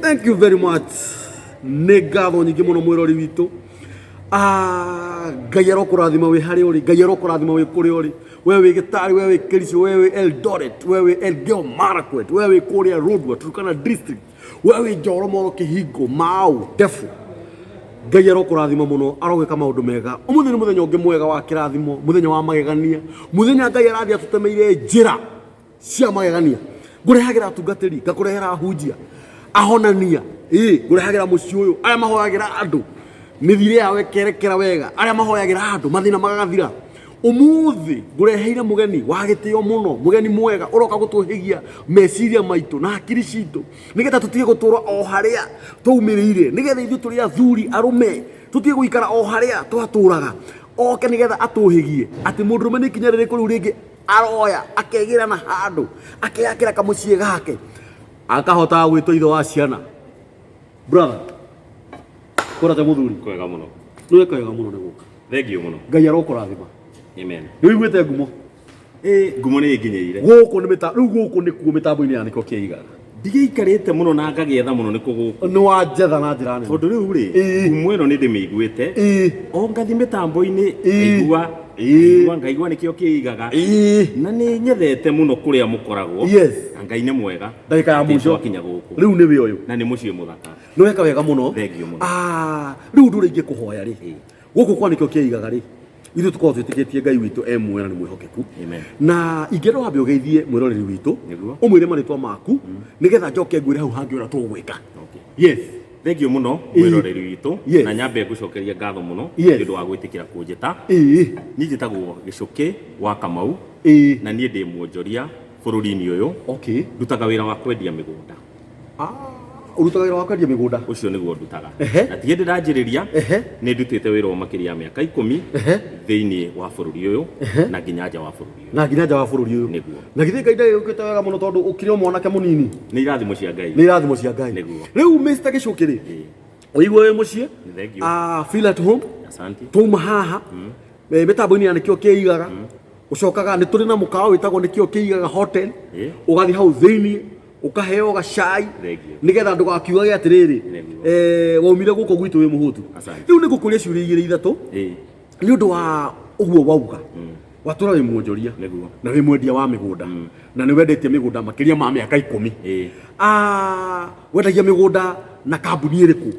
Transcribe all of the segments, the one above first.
Thank you very much. Ngatho nyingi muno mwirori witu. Ngai arokurathima wi hari uri, Ngai arokurathima wi kuri uri. Wewe Gitari, wewe Kericho, wewe Eldoret, wewe Elgeyo Marakwet, wewe Kuria Roadway, Turkana District, wewe Njoromo, Kihingo, Mau, Defu. Ngai arokurathima muno, arogeka maundu mega. Umuthi ni muthenya ungi mwega wa kirathimo, muthenya wa magegania. Muthenya Ngai arathi atutemeire njira cia magegania. Ngurehagira atungatiri, ngakurehera ahunjia, ahonania, ngurehagira muci uyu, aya mahoyagira andu, mithire yawe kerekera wega, aya mahoyagira andu, mathina magagathira. Umuthi ngureheire mugeni wa gitio muno, mugeni mwega uroka gutuhigia meciria maitu na hakiri citu, nigetha tutige gutura o haria twaumirire, nigetha ithu turi athuri arume tutige guikara o haria twaturaga, oke nigetha atuhigie ati mundurume ni kinya riri kuri ringi aroya akegira na handu akeyakira kamucie gake akahota gwitwo itho wa ciana. Brother kurate muthuri kwega muno, niwe kwega muno niguka, thengio muno, Ngai arokurathima. Amen. Niwiguite ngumo ngumo ni nginyeire guku ni mita riu guku ni kuo mitambo-ini ya niko kiigaga ndigiikarite muno na ngagietha muno niko guku ni wa njetha na njira nene tondu riu ri ngumo ino ni ndimiguite o ngathi mitambo-ini ngaigua nikio kiigaga na ni nyethete muno kuria mukoragwo. Ngai ni mwega ndagika ya muco kinya guku riu ni we uyu na ni mucie muthaka ni weka wega muno. Thengio muno. Riu nduri ingi kuhoya ri guku kwa nikio kiigaga ri ithu tukorwo twitikitie Ngai witu mwega na ni mwihokeku. Na ingero wambe ugeithie mwiroreri witu umwire maritwa maku nigetha njoke ngwire hau hangi ura tugwika. Thengio muno mwiroreri witu na nyambe ngucokeria ngatho muno ndu wa gwitikira kunjita. Ni njitagwo Gicuki wa Kamau na nie ndi mwonjoria bururi-ini uyu ndutaga wira wa kwendia migunda. Urutaga wira wa kwendia migunda ucio niguo ndutaga na tiye ndiranjiriria ni ndutite wira wa makiria miaka 10 thiini wa bururi uyu na nginya nja wa bururi uyu na nginya nja wa bururi uyu niguo na githĩ Ngai ndagĩũkĩte wega mũno tondũ ũkĩrĩ mwanake mũnini. Nĩ irathimo cia Ngai, nĩ irathimo cia Ngai niguo. Rĩu Mr. Gicuki rĩ ũigua wĩ mũciĩ feel at home. Asante. Tuma haha mitambo-ini ya nikio kiigaga ucokaga ni turi na mukawa witagwo nikio kiigaga hotel ugathi hau thiini ukaheo gacai nigetha ndugakiugage atiriri waumire guko gwitu wi muhutu. Riu ni gukuria ciuria igiri ithatu ni undu wa uguo wauga watura wi mwonjoria na wi mwendia wa migunda na ni wendetie migunda makiria ma miaka 10 wendagia migunda na kambuni iriku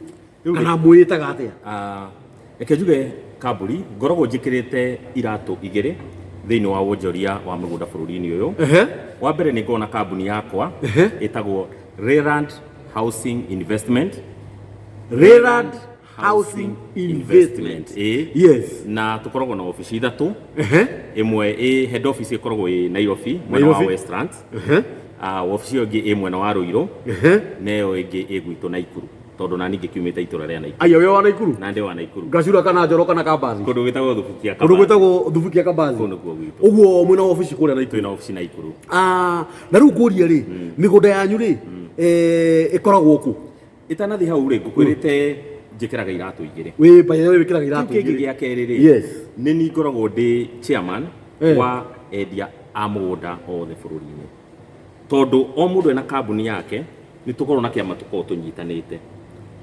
kana mwitaga atia? Reke njuge kambuni ngoragwo njikirite iratu igiri thiini wa wonjoria wa migunda bururi-ini uyu. Wa mbere ni ngona kambuni yakwa itagwo Rayland Housing Investment. Rayland Housing Investment. Na tukoragwo na ofici ithatu. Imwe head office ikoragwo Nairobi mwena wa Westlands. Ofici iyo ingi mwena wa Ruiru neyo ingi igwitu Naikuru tondu na ningi kiumite itura ria Naikuru. Aya we wa Naikuru? Na ndi wa Naikuru. Ngacura kana Njoro kana Kambathi? Kundu gwitagwo Thubukia Kambathi. Kundu gwitagwo Thubukia Kambathi. Kundu kuo gwitu. Uguo mwina ofici kuria Naikuru? Twina ofici Naikuru. Na riu nguria ri migunda yanyu ri ikoragwo ku? Itanathi hau ri ngukwirite njikiraga iratu igiri. We baye we wikiraga iratu igiri. Kingi gia keri ri ni ni ngoragwo ndi chairman wa endia a mugunda othe bururi-ini tondu o mundu ena kambuni yake ni tukorwo na kiama tukorwo tunyitanite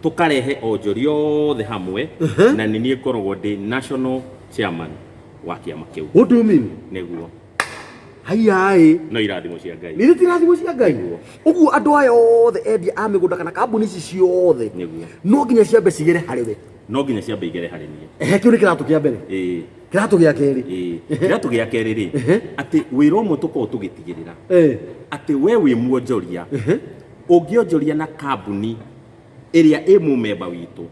tukarehe onjoria othe hamwe na ni nie ngoragwo ndi national chairman wa kiama kiu. What do you mean? Niguo Hai no irathimo cia Ngai. Ni irathimo cia Ngai. Uguo andu aya othe endia a migunda kana kambuni ici ciothe no nginya ciambe cigere hari we? No nginya ciambe igere hari nie. Kiu ni kiratu kia mbere. Kiratu gia keri. Kiratu gia keri ri ati wira umwe tukorwo tugitigirira ati we wi mwonjoria ungionjoria na kambuni iria i mumemba witu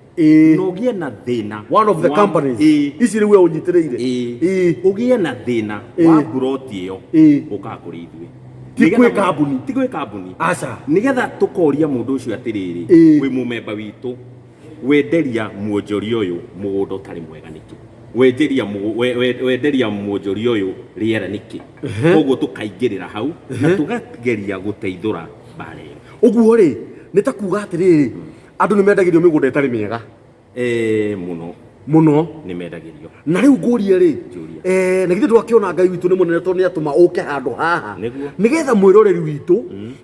no gie na thina one of the companies ici riu we unyitiriire ugie na thina wa growth iyo ukakuri ithwe tigwe kambuni aca nigetha tukoria mundu ucio atiriri wi mumemba witu wenderia mwonjoria uyu mugunda utari mwega niki wenderia mwonjoria uyu riera niki koguo tukaingirira hau na tugageria guteithura bare uguo ri ni ta kuga atiriri andu ni mendagirio migunda itari miega muno muno nĩ mendagirio. Na rĩu ngũrie rĩ na githĩ ndwakiona Ngai witũ nĩ mũnene tondũ nĩ atũma ũke handũ haha nĩgetha mwĩroreri witũ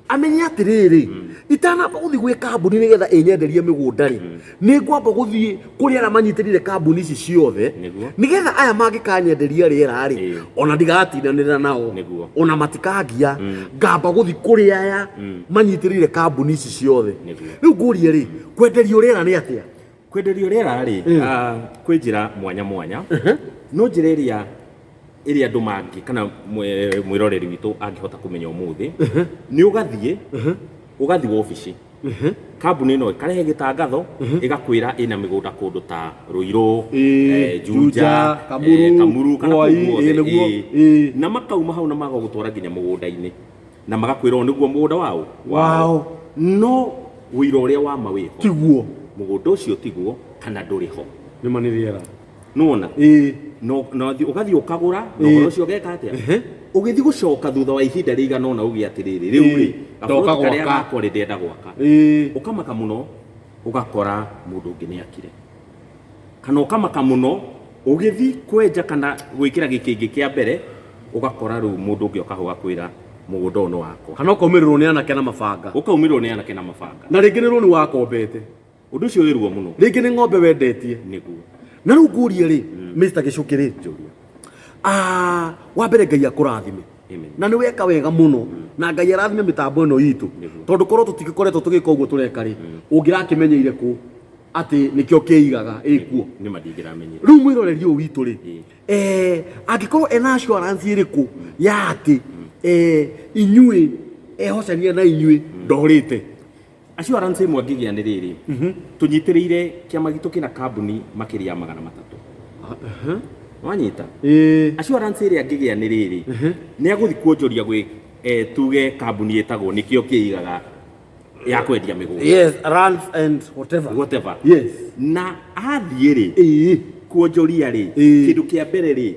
amenye atĩrĩrĩ itanamba gũthiĩ gwĩ kambuni nĩgetha ĩnyenderie mĩgũnda rĩ nĩ ngwamba gũthiĩ kũrĩ arĩa manyitĩrĩire kambuni ici ciothe nĩgetha aya mangĩkanyenderia rĩera rĩ ona ndigatindanĩra nao ona matikangia ngamba gũthiĩ kũrĩ aya manyitĩrĩire kambuni ici ciothe. Rĩu ngũrie rĩ kwenderio rĩera nĩ atĩa? Kwenderio rĩera rĩ kwĩ njĩra mwanya mwanya no njĩra ĩrĩa andũ mangĩ kana mwĩroreri witũ angĩhota kũmenya ũmũthĩ nĩ ũgathiĩ wobici kambuni ĩno ĩkarehe gĩtangatho ĩgakwĩra ĩna mĩgũnda kũndũ ta Ruiru, Juja, Kamuru kana kũu na makauma hau na magagũtwara nginya mũgũnda-inĩ na magakwĩra nĩguo mũgũnda wao no wĩira ũrĩa wa mawĩho tiguo mũgũnda ũcio tiguo kana ndũrĩ ho nĩ manĩ rĩera nona no ũgathiĩ ũkagũra na ũhoro ũcio ũgeka atĩa ũgĩthiĩ gũcoka thutha wa ihinda rĩigana ũna ũgĩ atĩrĩrĩ rĩu rĩ gaburoti karĩa gakwa rĩ ndĩenda gwaka ũkamaka mũno ũgakora mũndũ ũngĩ nĩ akire kana ũkamaka mũno ũgĩthiĩ kwenja kana gwĩkĩra gĩkĩngĩ kĩa mbere ũgakora rĩu mũndũ ũngĩ ũkahoga kwĩra mũgũnda ũyũ nĩ wakwa kana ũkaumĩrĩrwo nĩ anake na mabanga na rĩngĩ nĩ rũni wakombete ũndũ ũcio wĩruo mũno rĩngĩ nĩ ng'ombe wendetie nĩguo. Na rĩu ngũrie rĩ Mr. Gĩcũkĩ rĩ wa mbere Ngai akũrathime na nĩ weka wega mũno na Ngai arathime mĩtambo ĩno itũ tondũ korwo tũtigĩkoretwo tũgĩka ũguo tũreka rĩ ũngĩrakĩmenyeire kũ atĩ nĩkĩo kĩigaga ĩkuo nĩ mandingĩramenyire. Rĩu mwĩroreri ũyũ witũ rĩ angĩkorwo ena assurance ĩrĩkũ ya atĩ inyuĩ ehocania na inyuĩ ndorĩte? Assurance ĩmwe ngĩgĩa nĩ rĩrĩ tũnyitĩrĩire kĩama gitũ kĩna kambuni makĩria ya 300 wanyita assurance ĩrĩa ngĩgĩa nĩ rĩrĩ nĩ agũthiĩ kuonjoria gwĩ tuge kambuni ĩtagwo nĩkĩo kĩigaga ya kwendia mĩgũnda runs and whatever na athiĩ rĩ kuonjoria rĩ kĩndũ kĩa mbere rĩ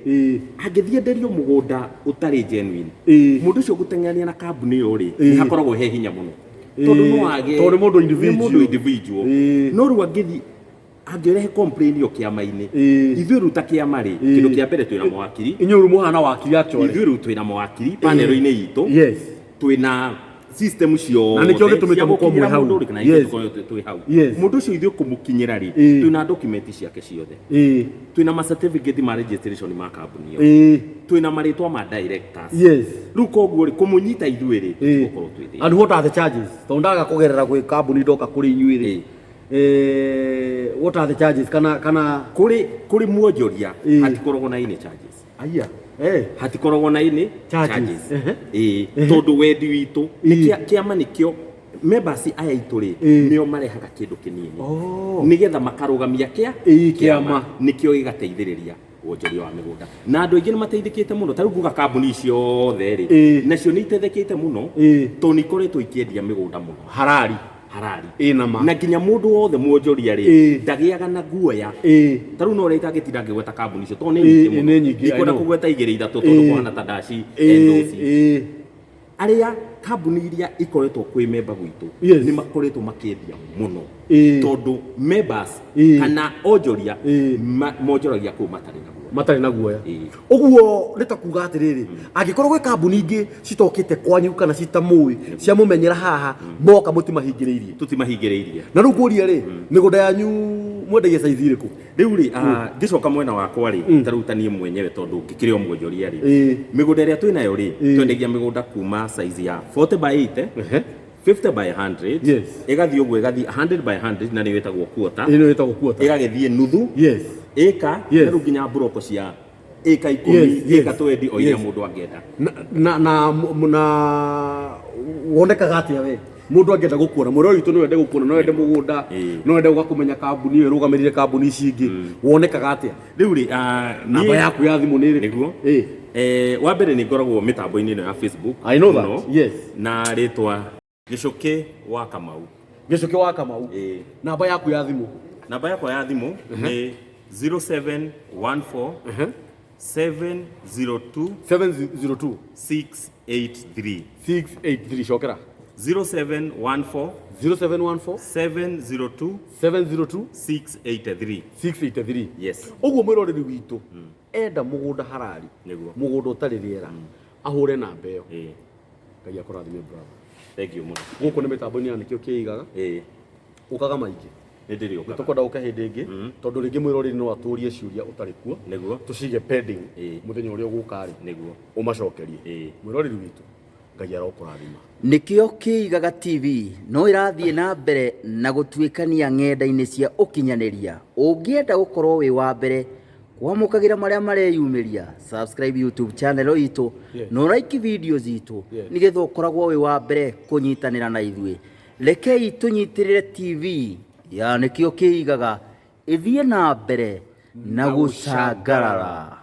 angĩthiĩ enderio mũgũnda ũtarĩ genuine mũndũ ũcio gũteng'ania na kambuni ĩyo rĩ nĩ hakoragwo he hinya mũno tondũ no age tondũ mũndũ individual no rĩu angĩrehe complain yo kĩama-inĩ ithuĩ rĩu ta kĩama rĩ kĩndũ kĩa mbere twĩna mawakiri inyuĩ rĩu mũhana wakiri actually ithuĩ rĩu twĩna mawakiri panel-inĩ itũ twĩna system cio na nĩkĩo gĩtũmĩte mũkomwe hau twĩ hau mũndũ ũcio ithuĩ kũmũkinyĩra rĩ twĩna document ciake ciothe twĩna ma certificate ma registration ma kambuni ĩyo twĩna marĩtwa ma directors rĩu koguo rĩ kũmũnyita ithuĩ rĩ tũkorwo twĩ and what are the charges tondũ ndaga kũgerera gwĩ kambuni ndoka kũrĩ inyuĩ rĩ what are the charges kana kũrĩ muonjoria hatikoragwo na any charges hatikoragwo na any charges tondũ wendi witũ kĩama nĩkĩo members aya itũ rĩ nĩo marehaga kĩndũ kĩnini nĩgetha makarũgamia kĩama nĩkĩo gĩgateithĩrĩria wonjoria wa mĩgũnda na andũ aingĩ nĩ mateithĩkĩte mũno ta rĩu nguga kambuni ciothe rĩ nacio nĩ iteithĩkĩte mũno tondũ nĩ ikoretwo ikĩendia mĩgũnda mũno harari na nginya mũndũ wothe mwonjoria rĩ ndagĩaga na guoya ta rĩu no rĩa itangĩtinda ngĩgweta kambuni icio tondũ nĩ nyingĩ ikwenda kũgweta 2-3 tondũ kũhana ta ndaci endosi arĩa kambuni iria ikoretwo kwĩ memba gwitũ nĩ makoretwo makĩendia mũno tondũ members kana onjoria monjoragia kũu matarĩ na guoya ũguo nĩ ta kuga atĩrĩrĩ angĩkorwo gwĩ kambuni ingĩ citokĩte kwanyu kana citamũĩ ciamũmenyera haha moka tũtimahingĩrĩirie na rĩu ngũria rĩ mĩgũnda yanyu mwendagia size irĩkũ rĩu rĩ ngĩcoka mwena wakwa rĩ ta rĩu ta niĩ mwenyewe tondũ ngĩkĩrĩ o mwonjoria rĩ mĩgũnda ĩrĩa twĩnayo rĩ twendagia mĩgũnda kuma size ya 40 by 8 50 by 100 ĩgathiĩ ũguo ĩgathiĩ 100 by 100 na nĩyo ĩtagwo quarter ĩgagĩthiĩ nuthu ĩka na rĩu nginya mburoko cia ĩka 10 ĩka 20 o iria mũndũ angĩenda na wonekaga atĩa we mũndũ angĩenda gũkuona mũrũ witũ no ende gũkuona no ende mũgũnda no ende gũkũmenya kambuni ĩyo ĩrũgamĩrĩire kambuni ici ingĩ wonekaga atĩa rĩu rĩ namba yaku ya thimũ nĩ ĩrĩkũ wa mbere nĩ ngoragwo mĩtambo-inĩ ĩno ya Facebook na rĩtwa Gĩcũkĩ wa Kamau namba yaku ya thimũ yakwa ya thimũ nĩ 0714 702 683 cokera 0714 0714 702 702 683. 683. Yes. Uguo mwiroreri witu enda mugunda harari mugunda utari riera ahure namba iyo ngai akurathime brother. Thank you muno. Guku ni mitambo-ini ya nikio kiigaga ukaga maingi ndiri ukaga tukwenda uka hindi ingi tondu ringi mwiroreri no aturie ciuria utari kuo niguo tucige pending muthenya uria ugukari niguo umacokerie mwiroreri witu ngai arokurathima. Nikio Kiigaga TV no irathie na mbere na gutuikania ng'enda-ini cia ukinyaniria. Ungienda gukorwo wi wa mbere kwamukagira maria mareyumiria, subscribe YouTube channel itu no like videos itu nigetha ukoragwo wi wa mbere kunyitanira na ithue. Rekei tunyitirire TV ya Nikio Kiigaga ithie na mbere na gucangarara.